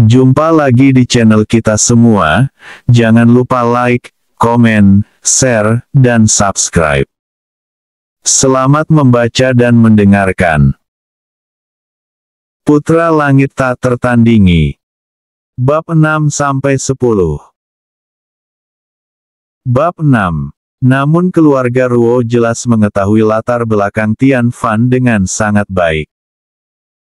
Jumpa lagi di channel kita semua, jangan lupa like, komen, share, dan subscribe. Selamat membaca dan mendengarkan. Putra Langit Tak Tertandingi. Bab 6-10. Bab 6. Namun keluarga Ruo jelas mengetahui latar belakang Tian Fan dengan sangat baik.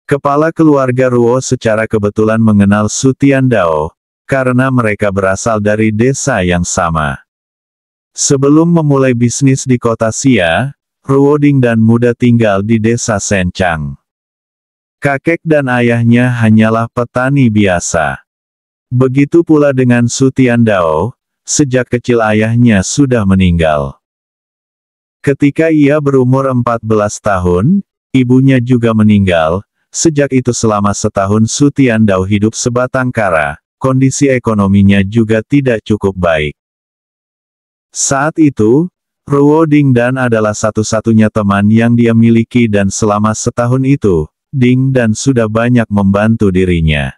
Kepala keluarga Ruo secara kebetulan mengenal Su Tiandao, karena mereka berasal dari desa yang sama. Sebelum memulai bisnis di kota Xia, Ruo Dingdan muda tinggal di desa Senchang. Kakek dan ayahnya hanyalah petani biasa. Begitu pula dengan Su Tiandao, sejak kecil ayahnya sudah meninggal. Ketika ia berumur 14 tahun, ibunya juga meninggal. Sejak itu selama setahun Su Tiandao hidup sebatang kara, kondisi ekonominya juga tidak cukup baik. Saat itu, Ruo Dingdan adalah satu-satunya teman yang dia miliki dan selama setahun itu, Dingdan sudah banyak membantu dirinya.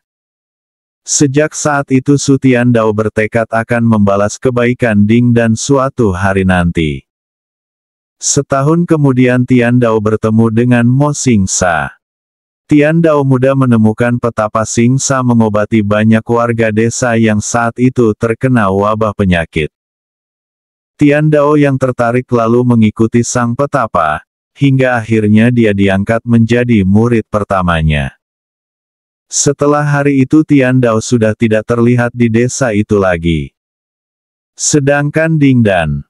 Sejak saat itu Su Tiandao bertekad akan membalas kebaikan Dingdan suatu hari nanti. Setahun kemudian Tiandao bertemu dengan Mo Xingsa. Tiandao muda menemukan petapa Xingsa mengobati banyak warga desa yang saat itu terkena wabah penyakit. Tiandao yang tertarik lalu mengikuti sang petapa, hingga akhirnya dia diangkat menjadi murid pertamanya. Setelah hari itu Tiandao sudah tidak terlihat di desa itu lagi. Sedangkan Dingdan,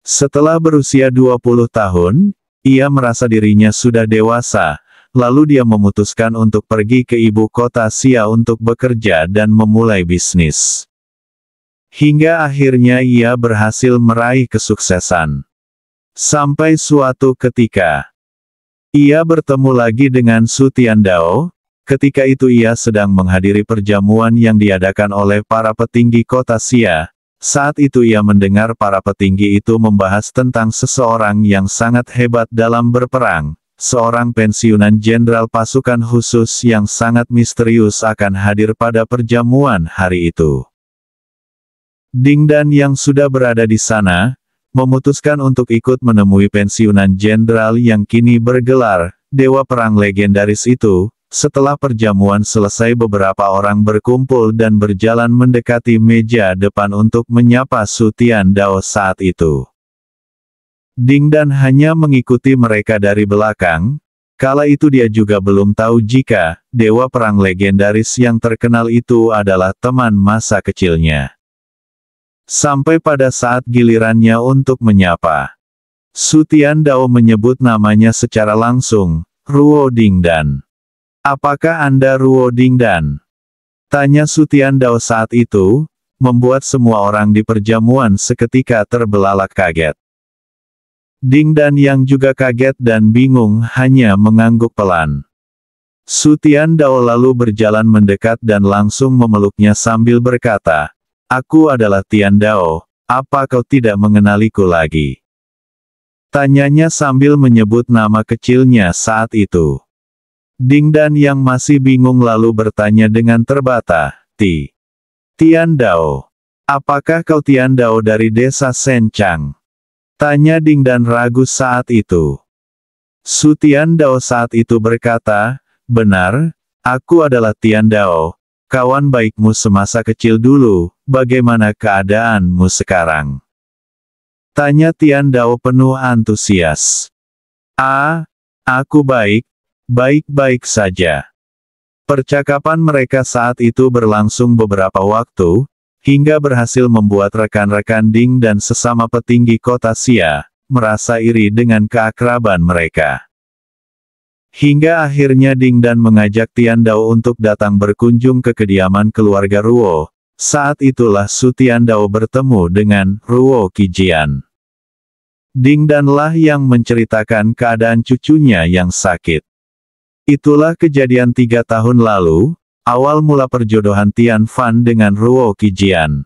setelah berusia 20 tahun, ia merasa dirinya sudah dewasa. Lalu dia memutuskan untuk pergi ke ibu kota Xia untuk bekerja dan memulai bisnis. Hingga akhirnya ia berhasil meraih kesuksesan. Sampai suatu ketika, ia bertemu lagi dengan Su Tiandao. Ketika itu ia sedang menghadiri perjamuan yang diadakan oleh para petinggi kota Xia. Saat itu ia mendengar para petinggi itu membahas tentang seseorang yang sangat hebat dalam berperang. Seorang pensiunan jenderal pasukan khusus yang sangat misterius akan hadir pada perjamuan hari itu. Dingdan yang sudah berada di sana, memutuskan untuk ikut menemui pensiunan jenderal yang kini bergelar, Dewa Perang legendaris itu. Setelah perjamuan selesai beberapa orang berkumpul dan berjalan mendekati meja depan untuk menyapa Su Tiandao saat itu. Dingdan hanya mengikuti mereka dari belakang, kala itu dia juga belum tahu jika, Dewa Perang legendaris yang terkenal itu adalah teman masa kecilnya. Sampai pada saat gilirannya untuk menyapa, Su Tiandao menyebut namanya secara langsung, Ruo Dingdan. "Apakah Anda Ruo Dingdan?" tanya Su Tiandao saat itu, membuat semua orang di perjamuan seketika terbelalak kaget. Dingdan yang juga kaget dan bingung hanya mengangguk pelan. Su Tiandao lalu berjalan mendekat dan langsung memeluknya sambil berkata, "Aku adalah Tiandao, apa kau tidak mengenaliku lagi?" tanyanya sambil menyebut nama kecilnya saat itu. Dingdan yang masih bingung lalu bertanya dengan terbata, Tiandao, apakah kau Tiandao dari desa Senchang?" tanya Dingdan ragu saat itu. Su Tiandao saat itu berkata, "Benar, aku adalah Tiandao, kawan baikmu semasa kecil dulu, bagaimana keadaanmu sekarang?" tanya Tiandao penuh antusias. Aku baik-baik saja." Percakapan mereka saat itu berlangsung beberapa waktu, hingga berhasil membuat rekan-rekan Dingdan sesama petinggi kota Xia, merasa iri dengan keakraban mereka. Hingga akhirnya Dingdan mengajak Tiandao untuk datang berkunjung ke kediaman keluarga Ruo. Saat itulah Su Tiandao bertemu dengan Ruo Qijian. Dingdanlah yang menceritakan keadaan cucunya yang sakit. Itulah kejadian 3 tahun lalu, awal mula perjodohan Tian Fan dengan Ruo Qijian.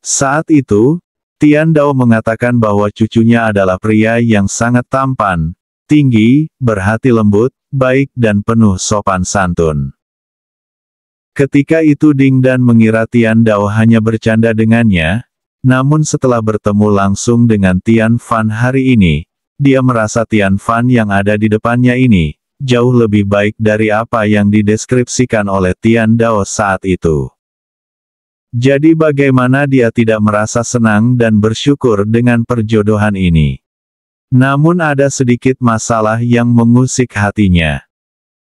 Saat itu, Tiandao mengatakan bahwa cucunya adalah pria yang sangat tampan, tinggi, berhati lembut, baik dan penuh sopan santun. Ketika itu Ding Dan mengira Tian Dao hanya bercanda dengannya, namun setelah bertemu langsung dengan Tian Fan hari ini, dia merasa Tian Fan yang ada di depannya ini, jauh lebih baik dari apa yang dideskripsikan oleh Tian Dao saat itu. Jadi bagaimana dia tidak merasa senang dan bersyukur dengan perjodohan ini? Namun ada sedikit masalah yang mengusik hatinya.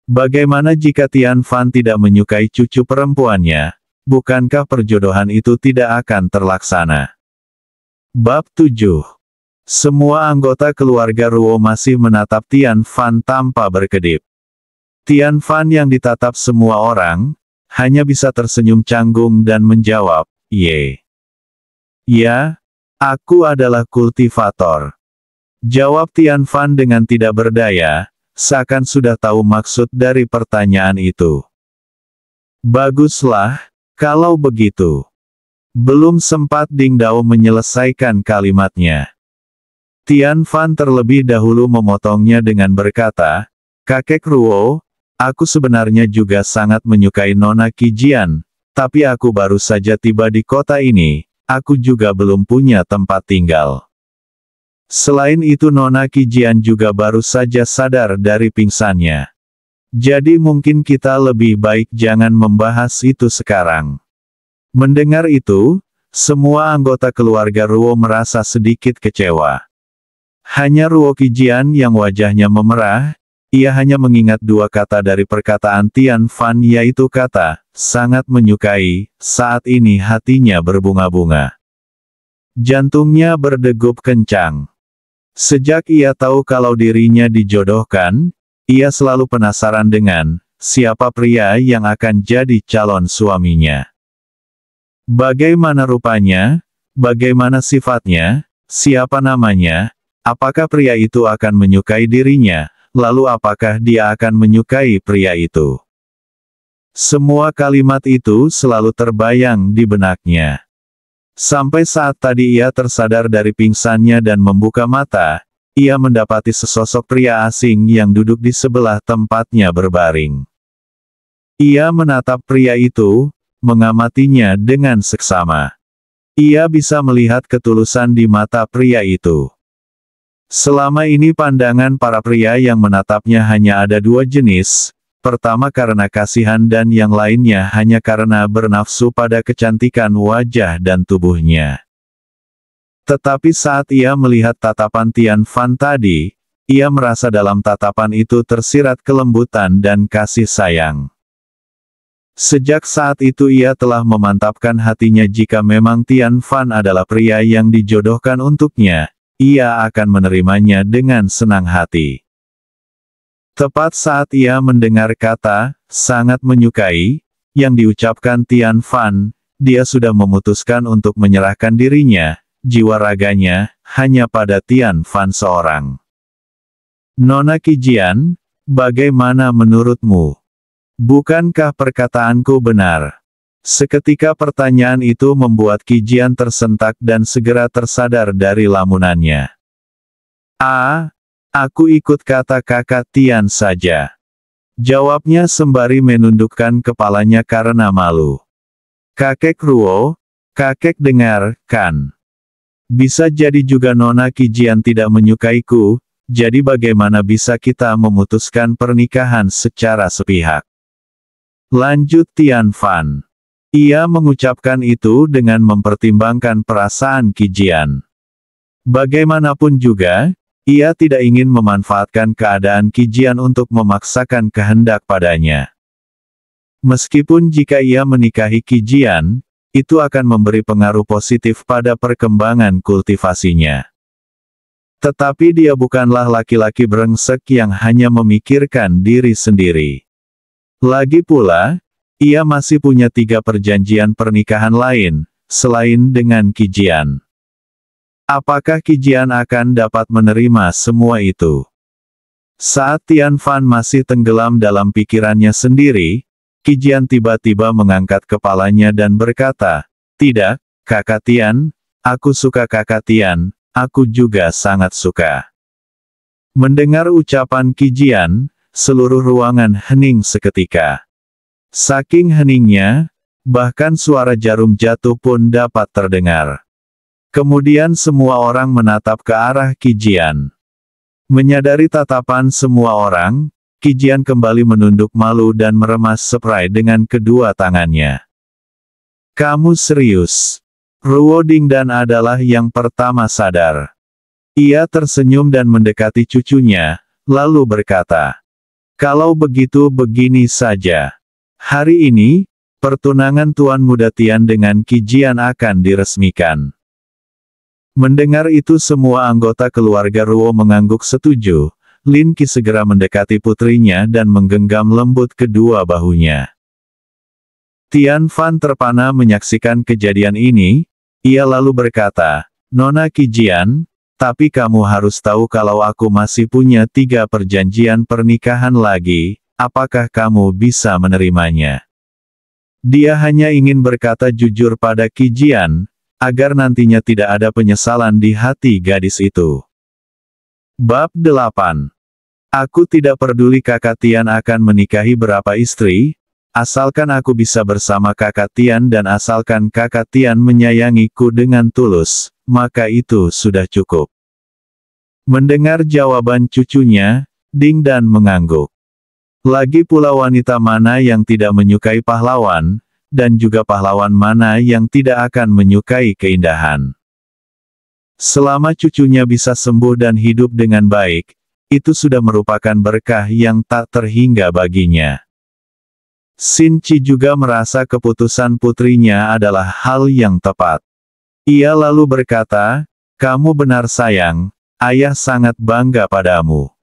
Bagaimana jika Tian Fan tidak menyukai cucu perempuannya? Bukankah perjodohan itu tidak akan terlaksana? Bab 7. Semua anggota keluarga Ruo masih menatap Tian Fan tanpa berkedip. Tian Fan yang ditatap semua orang, hanya bisa tersenyum canggung dan menjawab, "Ye." "Ya, aku adalah kultivator." Jawab Tian Fan dengan tidak berdaya, seakan sudah tahu maksud dari pertanyaan itu. "Baguslah, kalau begitu." Belum sempat Ding Dao menyelesaikan kalimatnya, Tian Fan terlebih dahulu memotongnya dengan berkata, "Kakek Ruo, aku sebenarnya juga sangat menyukai Nona Qijian, tapi aku baru saja tiba di kota ini, aku juga belum punya tempat tinggal. Selain itu Nona Qijian juga baru saja sadar dari pingsannya. Jadi mungkin kita lebih baik jangan membahas itu sekarang." Mendengar itu, semua anggota keluarga Ruo merasa sedikit kecewa. Hanya Ruo Qijian yang wajahnya memerah, ia hanya mengingat dua kata dari perkataan Tian Fan yaitu kata, sangat menyukai, saat ini hatinya berbunga-bunga. Jantungnya berdegup kencang. Sejak ia tahu kalau dirinya dijodohkan, ia selalu penasaran dengan, siapa pria yang akan jadi calon suaminya. Bagaimana rupanya, bagaimana sifatnya, siapa namanya, apakah pria itu akan menyukai dirinya, lalu apakah dia akan menyukai pria itu. Semua kalimat itu selalu terbayang di benaknya. Sampai saat tadi ia tersadar dari pingsannya dan membuka mata, ia mendapati sesosok pria asing yang duduk di sebelah tempatnya berbaring. Ia menatap pria itu, mengamatinya dengan seksama. Ia bisa melihat ketulusan di mata pria itu. Selama ini pandangan para pria yang menatapnya hanya ada dua jenis, pertama karena kasihan dan yang lainnya hanya karena bernafsu pada kecantikan wajah dan tubuhnya. Tetapi saat ia melihat tatapan Tian Fan tadi, ia merasa dalam tatapan itu tersirat kelembutan dan kasih sayang. Sejak saat itu ia telah memantapkan hatinya jika memang Tian Fan adalah pria yang dijodohkan untuknya, ia akan menerimanya dengan senang hati. Tepat saat ia mendengar kata, sangat menyukai, yang diucapkan Tian Fan, dia sudah memutuskan untuk menyerahkan dirinya, jiwa raganya, hanya pada Tian Fan seorang. "Nona Qijian, bagaimana menurutmu? Bukankah perkataanku benar?" Seketika pertanyaan itu membuat Qijian tersentak dan segera tersadar dari lamunannya. Aku ikut kata kakak Tian saja." Jawabnya sembari menundukkan kepalanya karena malu. "Kakek Ruo, kakek dengar, kan? Bisa jadi juga Nona Qijian tidak menyukaiku, jadi bagaimana bisa kita memutuskan pernikahan secara sepihak?" Lanjut Tian Fan. Ia mengucapkan itu dengan mempertimbangkan perasaan Qijian. Bagaimanapun juga, ia tidak ingin memanfaatkan keadaan Qijian untuk memaksakan kehendak padanya. Meskipun jika ia menikahi Qijian, itu akan memberi pengaruh positif pada perkembangan kultivasinya. Tetapi dia bukanlah laki-laki brengsek yang hanya memikirkan diri sendiri. Lagi pula, ia masih punya 3 perjanjian pernikahan lain, selain dengan Qijian. Apakah Qijian akan dapat menerima semua itu? Saat Tian Fan masih tenggelam dalam pikirannya sendiri, Qijian tiba-tiba mengangkat kepalanya dan berkata, "Tidak, kakak Tian, aku suka kakak Tian, aku juga sangat suka." Mendengar ucapan Qijian, seluruh ruangan hening seketika. Saking heningnya, bahkan suara jarum jatuh pun dapat terdengar. Kemudian semua orang menatap ke arah Qi Jian. Menyadari tatapan semua orang, Qi Jian kembali menunduk malu dan meremas spray dengan kedua tangannya. Kamu serius? Ruo Dingdan adalah yang pertama sadar. Ia tersenyum dan mendekati cucunya, lalu berkata, "Kalau begitu begini saja. Hari ini, pertunangan Tuan Muda Tian dengan Qi Jian akan diresmikan." Mendengar itu semua anggota keluarga Ruo mengangguk setuju. Lin Qi segera mendekati putrinya dan menggenggam lembut kedua bahunya. Tian Fan terpana menyaksikan kejadian ini. Ia lalu berkata, "Nona Qi Jian, tapi kamu harus tahu kalau aku masih punya 3 perjanjian pernikahan lagi, apakah kamu bisa menerimanya?" Dia hanya ingin berkata jujur pada Qi Jian, agar nantinya tidak ada penyesalan di hati gadis itu. Bab 8. Aku tidak peduli kakak Tian akan menikahi berapa istri, asalkan aku bisa bersama kakak Tian dan asalkan kakak Tian menyayangiku dengan tulus, maka itu sudah cukup. Mendengar jawaban cucunya, Dingdan mengangguk. Lagi pula wanita mana yang tidak menyukai pahlawan, dan juga pahlawan mana yang tidak akan menyukai keindahan. Selama cucunya bisa sembuh dan hidup dengan baik, itu sudah merupakan berkah yang tak terhingga baginya. Xin Qi juga merasa keputusan putrinya adalah hal yang tepat. Ia lalu berkata, "Kamu benar sayang, ayah sangat bangga padamu.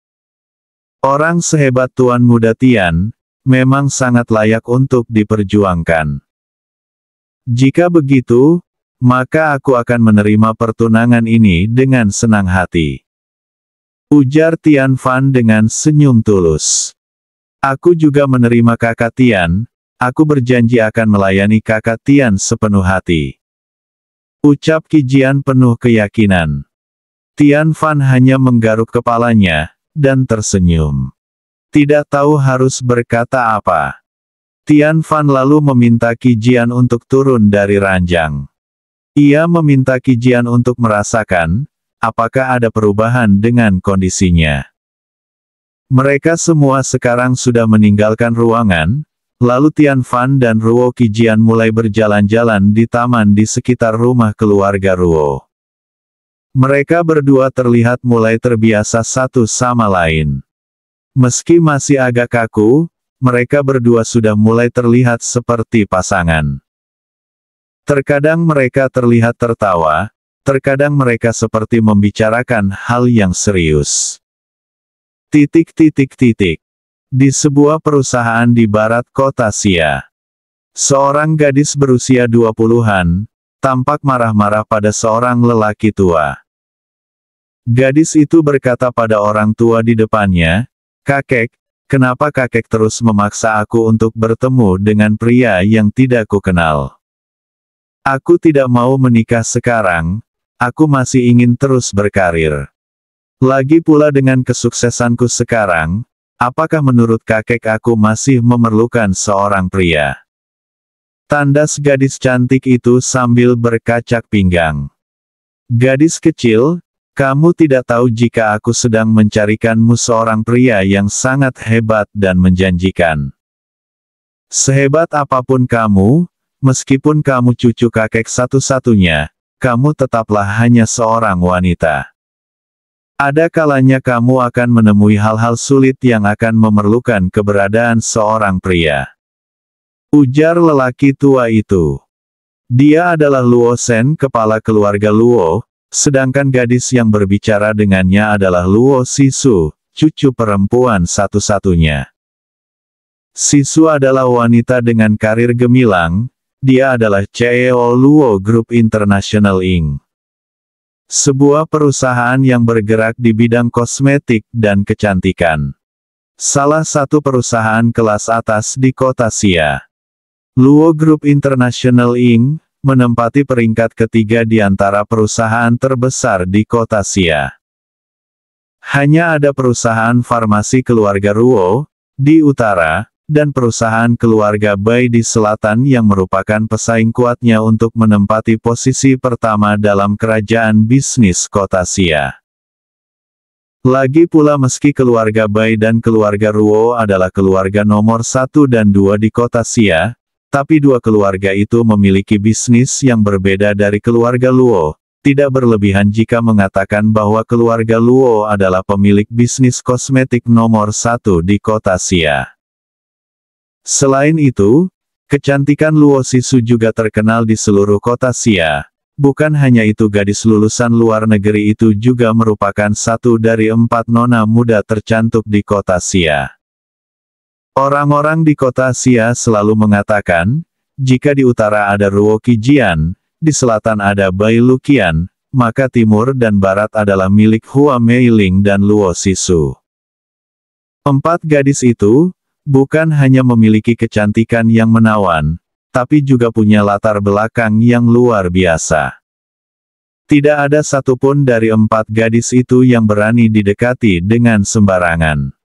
Orang sehebat Tuan Muda Tian, memang sangat layak untuk diperjuangkan. Jika begitu, maka aku akan menerima pertunangan ini dengan senang hati." Ujar Tian Fan dengan senyum tulus. "Aku juga menerima kakak Tian, aku berjanji akan melayani kakak Tian sepenuh hati." Ucap Qi Jian penuh keyakinan. Tian Fan hanya menggaruk kepalanya, dan tersenyum. Tidak tahu harus berkata apa. Tian Fan lalu meminta Qi Jian untuk turun dari ranjang. Ia meminta Qi Jian untuk merasakan, apakah ada perubahan dengan kondisinya. Mereka semua sekarang sudah meninggalkan ruangan, lalu Tian Fan dan Ruo Qi Jian mulai berjalan-jalan di taman di sekitar rumah keluarga Ruo. Mereka berdua terlihat mulai terbiasa satu sama lain. Meski masih agak kaku, mereka berdua sudah mulai terlihat seperti pasangan. Terkadang mereka terlihat tertawa, terkadang mereka seperti membicarakan hal yang serius. Di sebuah perusahaan di barat kota Xia. Seorang gadis berusia 20-an, tampak marah-marah pada seorang lelaki tua. Gadis itu berkata pada orang tua di depannya, "Kakek, kenapa kakek terus memaksa aku untuk bertemu dengan pria yang tidak kukenal? Aku tidak mau menikah sekarang, aku masih ingin terus berkarir. Lagi pula dengan kesuksesanku sekarang, apakah menurut kakek aku masih memerlukan seorang pria?" Tandas gadis cantik itu sambil berkacak pinggang. "Gadis kecil, kamu tidak tahu jika aku sedang mencarikanmu seorang pria yang sangat hebat dan menjanjikan. Sehebat apapun kamu, meskipun kamu cucu kakek satu-satunya, kamu tetaplah hanya seorang wanita. Ada kalanya kamu akan menemui hal-hal sulit yang akan memerlukan keberadaan seorang pria." Ujar lelaki tua itu. Dia adalah Luo Shen, kepala keluarga Luo, sedangkan gadis yang berbicara dengannya adalah Luo Sisu, cucu perempuan satu-satunya. Sisu adalah wanita dengan karir gemilang, dia adalah CEO Luo Group International Inc. Sebuah perusahaan yang bergerak di bidang kosmetik dan kecantikan. Salah satu perusahaan kelas atas di kota Xia. Luo Group International Inc. menempati peringkat ketiga di antara perusahaan terbesar di kota Xia. Hanya ada perusahaan farmasi keluarga Ruo, di utara, dan perusahaan keluarga Bai di selatan yang merupakan pesaing kuatnya untuk menempati posisi pertama dalam kerajaan bisnis kota Xia. Lagi pula meski keluarga Bai dan keluarga Ruo adalah keluarga nomor 1 dan 2 di kota Xia, tapi dua keluarga itu memiliki bisnis yang berbeda dari keluarga Luo. Tidak berlebihan jika mengatakan bahwa keluarga Luo adalah pemilik bisnis kosmetik nomor 1 di kota Xia. Selain itu, kecantikan Luo Sisu juga terkenal di seluruh kota Xia. Bukan hanya itu, gadis lulusan luar negeri itu juga merupakan satu dari 4 nona muda tercantik di kota Xia. Orang-orang di kota Xia selalu mengatakan, jika di utara ada Ruo Qijian, di selatan ada Bai Luqian, maka timur dan barat adalah milik Hua Meiling dan Luo Sisu. 4 gadis itu, bukan hanya memiliki kecantikan yang menawan, tapi juga punya latar belakang yang luar biasa. Tidak ada satupun dari 4 gadis itu yang berani didekati dengan sembarangan.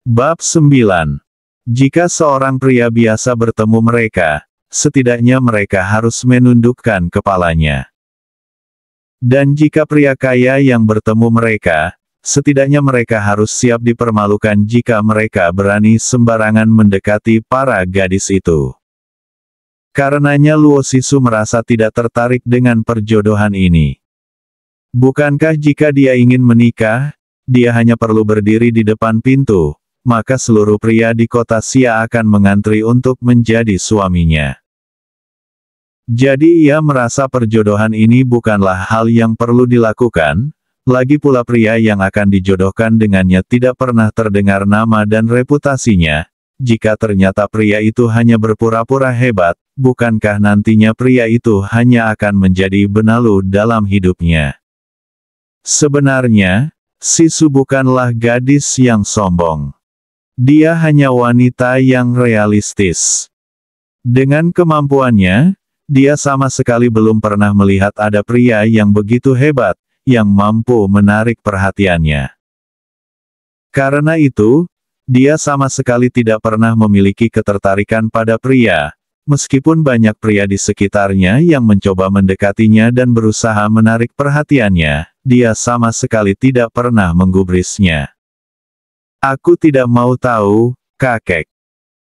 Bab 9. Jika seorang pria biasa bertemu mereka, setidaknya mereka harus menundukkan kepalanya. Dan jika pria kaya yang bertemu mereka, setidaknya mereka harus siap dipermalukan jika mereka berani sembarangan mendekati para gadis itu. Karenanya Luo Sisu merasa tidak tertarik dengan perjodohan ini. Bukankah jika dia ingin menikah, dia hanya perlu berdiri di depan pintu, maka seluruh pria di kota Xia akan mengantri untuk menjadi suaminya. Jadi ia merasa perjodohan ini bukanlah hal yang perlu dilakukan, lagi pula pria yang akan dijodohkan dengannya tidak pernah terdengar nama dan reputasinya. Jika ternyata pria itu hanya berpura-pura hebat, bukankah nantinya pria itu hanya akan menjadi benalu dalam hidupnya? Sebenarnya, Sisu bukanlah gadis yang sombong. Dia hanya wanita yang realistis. Dengan kemampuannya, dia sama sekali belum pernah melihat ada pria yang begitu hebat, yang mampu menarik perhatiannya. Karena itu, dia sama sekali tidak pernah memiliki ketertarikan pada pria, meskipun banyak pria di sekitarnya yang mencoba mendekatinya dan berusaha menarik perhatiannya, dia sama sekali tidak pernah menggubrisnya. Aku tidak mau tahu, kakek.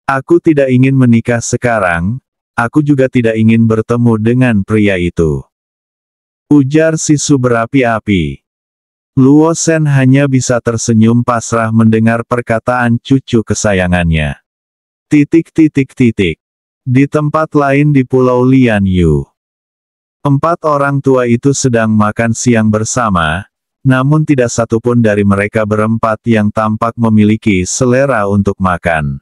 Aku tidak ingin menikah sekarang, aku juga tidak ingin bertemu dengan pria itu. Ujar Sisu berapi-api. Luo Shen hanya bisa tersenyum pasrah mendengar perkataan cucu kesayangannya. Di tempat lain di Pulau Lian Yu. 4 orang tua itu sedang makan siang bersama, namun tidak satupun dari mereka berempat yang tampak memiliki selera untuk makan.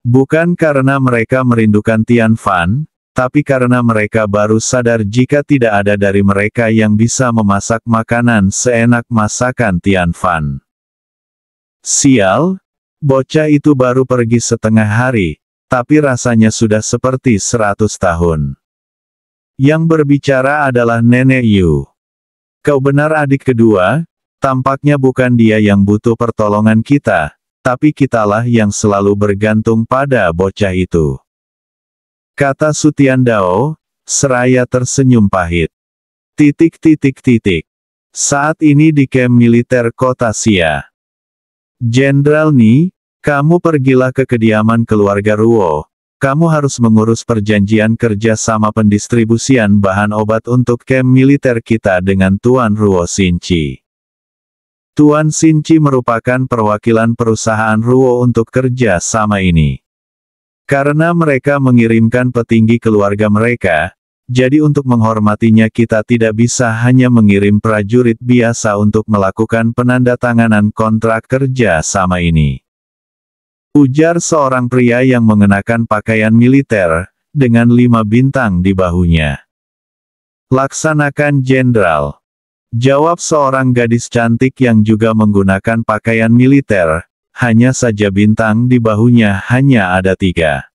Bukan karena mereka merindukan Tian Fan, tapi karena mereka baru sadar jika tidak ada dari mereka yang bisa memasak makanan seenak masakan Tian Fan. Sial, bocah itu baru pergi setengah hari, tapi rasanya sudah seperti 100 tahun. Yang berbicara adalah Nenek Yu. Kau benar adik kedua, tampaknya bukan dia yang butuh pertolongan kita, tapi kitalah yang selalu bergantung pada bocah itu. Kata Su Tiandao, seraya tersenyum pahit. Saat ini di kamp militer kota Xia. Jenderal Ni, kamu pergilah ke kediaman keluarga Ruo. Kamu harus mengurus perjanjian kerja sama pendistribusian bahan obat untuk kamp militer kita dengan Tuan Ruo Xinqi. Tuan Xinqi merupakan perwakilan perusahaan Ruo untuk kerja sama ini. Karena mereka mengirimkan petinggi keluarga mereka, jadi untuk menghormatinya kita tidak bisa hanya mengirim prajurit biasa untuk melakukan penandatanganan kontrak kerja sama ini. Ujar seorang pria yang mengenakan pakaian militer, dengan 5 bintang di bahunya. Laksanakan Jenderal. Jawab seorang gadis cantik yang juga menggunakan pakaian militer. Hanya saja bintang di bahunya hanya ada 3.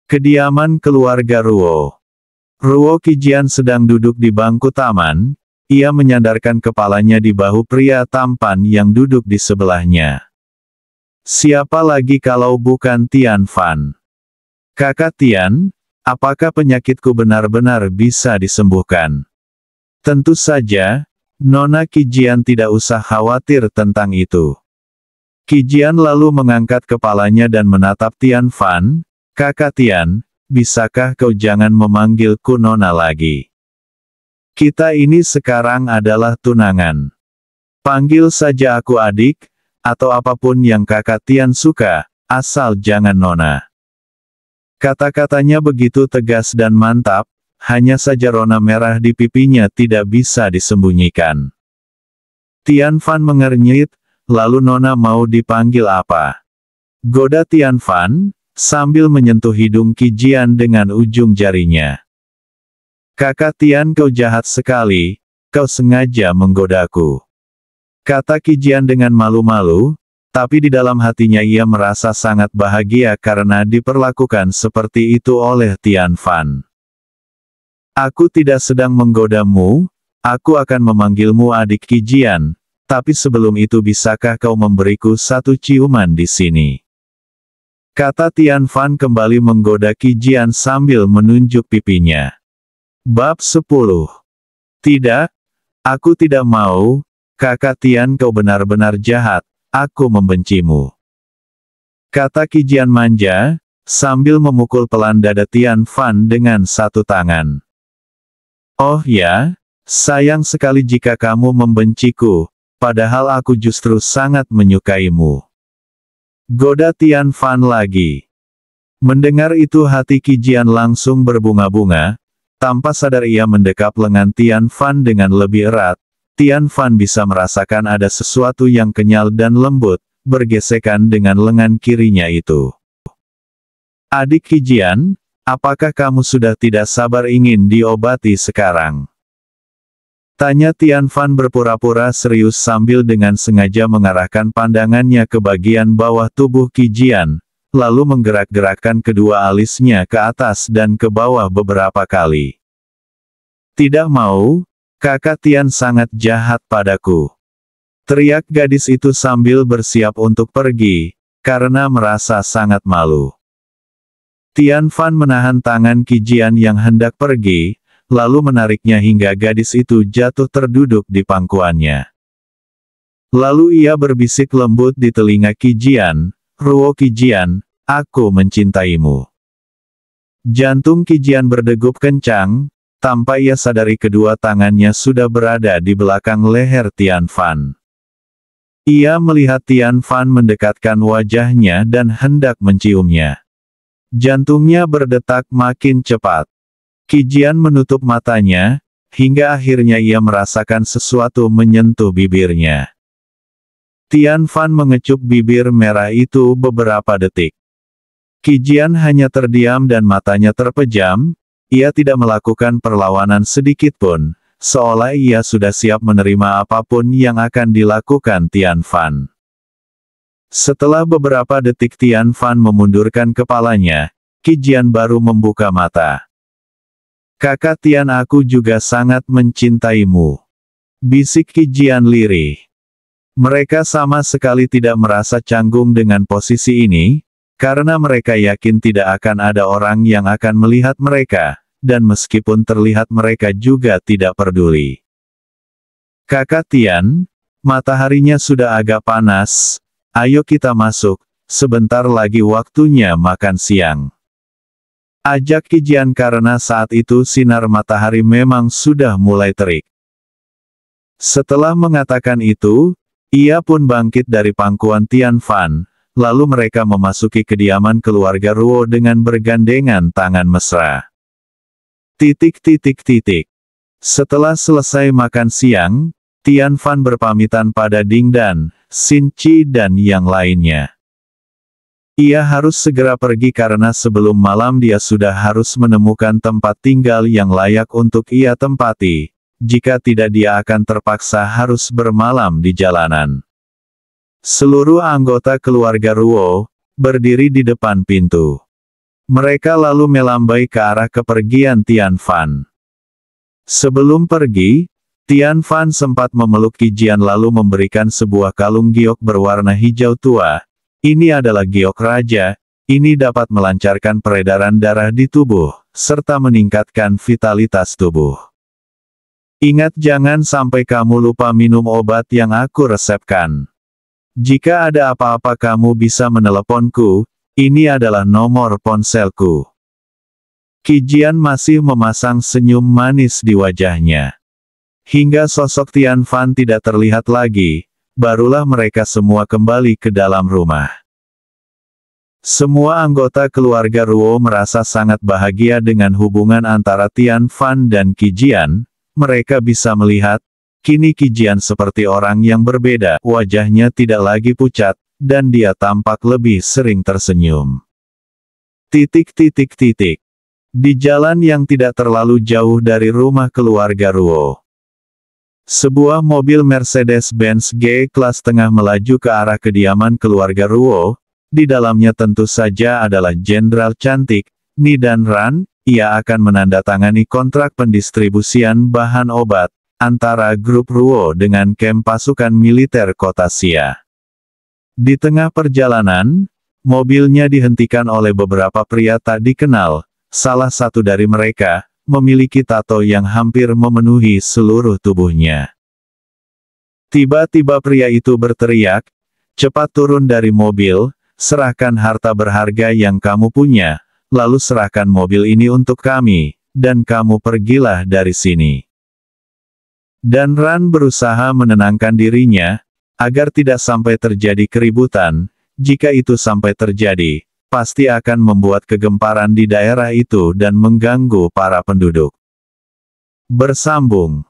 Kediaman keluarga Ruo. Ruo Qijian sedang duduk di bangku taman, ia menyandarkan kepalanya di bahu pria tampan yang duduk di sebelahnya. Siapa lagi kalau bukan Tian Fan? Kakak Tian, apakah penyakitku benar-benar bisa disembuhkan? Tentu saja, Nona Qijian tidak usah khawatir tentang itu. Qijian lalu mengangkat kepalanya dan menatap Tian Fan. Kakak Tian, bisakah kau jangan memanggilku Nona lagi? Kita ini sekarang adalah tunangan. Panggil saja aku adik, atau apapun yang kakak Tian suka, asal jangan Nona. Kata-katanya begitu tegas dan mantap, hanya saja rona merah di pipinya tidak bisa disembunyikan. Tian Fan mengernyit, lalu Nona mau dipanggil apa? Goda Tian Fan, sambil menyentuh hidung Qijian dengan ujung jarinya. Kakak Tian, kau jahat sekali, kau sengaja menggodaku. Kata Qijian dengan malu-malu, tapi di dalam hatinya ia merasa sangat bahagia karena diperlakukan seperti itu oleh Tian Fan. Aku tidak sedang menggodamu, aku akan memanggilmu adik Qijian, tapi sebelum itu bisakah kau memberiku satu ciuman di sini? Kata Tian Fan kembali menggoda Qijian sambil menunjuk pipinya. Bab 10. Tidak, aku tidak mau, kakak Tian, kau benar-benar jahat. Aku membencimu. Kata Qijian manja, sambil memukul pelan dada Tian Fan dengan satu tangan. Oh ya, sayang sekali jika kamu membenciku, padahal aku justru sangat menyukaimu. Goda Tian Fan lagi. Mendengar itu hati Qijian langsung berbunga-bunga, tanpa sadar ia mendekap lengan Tian Fan dengan lebih erat. Tian Fan bisa merasakan ada sesuatu yang kenyal dan lembut, bergesekan dengan lengan kirinya itu. Adik Qijian, apakah kamu sudah tidak sabar ingin diobati sekarang? Tanya Tian Fan berpura-pura serius sambil dengan sengaja mengarahkan pandangannya ke bagian bawah tubuh Qijian, lalu menggerak-gerakkan kedua alisnya ke atas dan ke bawah beberapa kali. Tidak mau, kakak Tian sangat jahat padaku. Teriak gadis itu sambil bersiap untuk pergi, karena merasa sangat malu. Tian Fan menahan tangan Qijian yang hendak pergi, lalu menariknya hingga gadis itu jatuh terduduk di pangkuannya. Lalu ia berbisik lembut di telinga Qijian, "Ruo Qijian, aku mencintaimu." Jantung Qijian berdegup kencang, tanpa ia sadari kedua tangannya sudah berada di belakang leher Tian Fan. Ia melihat Tian Fan mendekatkan wajahnya dan hendak menciumnya. Jantungnya berdetak makin cepat. Qijian menutup matanya, hingga akhirnya ia merasakan sesuatu menyentuh bibirnya. Tian Fan mengecup bibir merah itu beberapa detik. Qijian hanya terdiam dan matanya terpejam. Ia tidak melakukan perlawanan sedikitpun, seolah ia sudah siap menerima apapun yang akan dilakukan Tian Fan. Setelah beberapa detik Tian Fan memundurkan kepalanya, Qijian baru membuka mata. Kakak Tian, aku juga sangat mencintaimu. Bisik Qijian lirih. Mereka sama sekali tidak merasa canggung dengan posisi ini, karena mereka yakin tidak akan ada orang yang akan melihat mereka, dan meskipun terlihat mereka juga tidak peduli. Kakak Tian, mataharinya sudah agak panas, ayo kita masuk, sebentar lagi waktunya makan siang. Ajak Qijian karena saat itu sinar matahari memang sudah mulai terik. Setelah mengatakan itu, ia pun bangkit dari pangkuan Tian Fan. Lalu mereka memasuki kediaman keluarga Ruo dengan bergandengan tangan mesra. Setelah selesai makan siang, Tian Fan berpamitan pada Ding Dan, Xin Qi dan yang lainnya. Ia harus segera pergi karena sebelum malam dia sudah harus menemukan tempat tinggal yang layak untuk ia tempati, jika tidak dia akan terpaksa harus bermalam di jalanan. Seluruh anggota keluarga Ruo berdiri di depan pintu. Mereka lalu melambai ke arah kepergian Tian Fan. Sebelum pergi, Tian Fan sempat memeluk Qijian lalu memberikan sebuah kalung giok berwarna hijau tua. Ini adalah giok raja, ini dapat melancarkan peredaran darah di tubuh, serta meningkatkan vitalitas tubuh. Ingat jangan sampai kamu lupa minum obat yang aku resepkan. Jika ada apa-apa kamu bisa meneleponku, ini adalah nomor ponselku. Qi Jian masih memasang senyum manis di wajahnya. Hingga sosok Tian Fan tidak terlihat lagi, barulah mereka semua kembali ke dalam rumah. Semua anggota keluarga Ruo merasa sangat bahagia dengan hubungan antara Tian Fan dan Qi Jian. Mereka bisa melihat, kini Qi Jian seperti orang yang berbeda, wajahnya tidak lagi pucat, dan dia tampak lebih sering tersenyum. Di jalan yang tidak terlalu jauh dari rumah keluarga Ruo, sebuah mobil Mercedes-Benz G-Class tengah melaju ke arah kediaman keluarga Ruo. Di dalamnya tentu saja adalah Jenderal cantik, Ni Dan Ran. Ia akan menandatangani kontrak pendistribusian bahan obat antara grup Ruo dengan kamp pasukan militer kota Xia. Di tengah perjalanan, mobilnya dihentikan oleh beberapa pria tak dikenal. Salah satu dari mereka memiliki tato yang hampir memenuhi seluruh tubuhnya. Tiba-tiba pria itu berteriak, "Cepat turun dari mobil, serahkan harta berharga yang kamu punya. Lalu serahkan mobil ini untuk kami, dan kamu pergilah dari sini." Dan Ran berusaha menenangkan dirinya, agar tidak sampai terjadi keributan. Jika itu sampai terjadi, pasti akan membuat kegemparan di daerah itu dan mengganggu para penduduk. Bersambung.